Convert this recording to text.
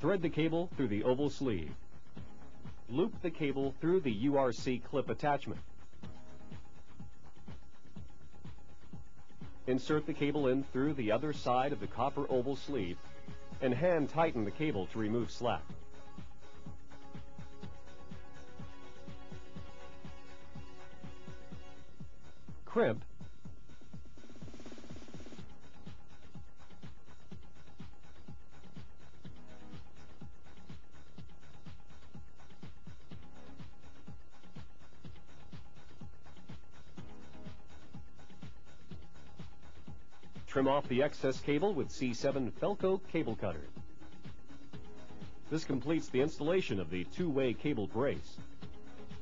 Thread the cable through the oval sleeve. Loop the cable through the URC clip attachment. Insert the cable in through the other side of the copper oval sleeve and hand tighten the cable to remove slack. Crimp. Trim off the excess cable with C7 Felco cable cutter. This completes the installation of the two-way cable brace.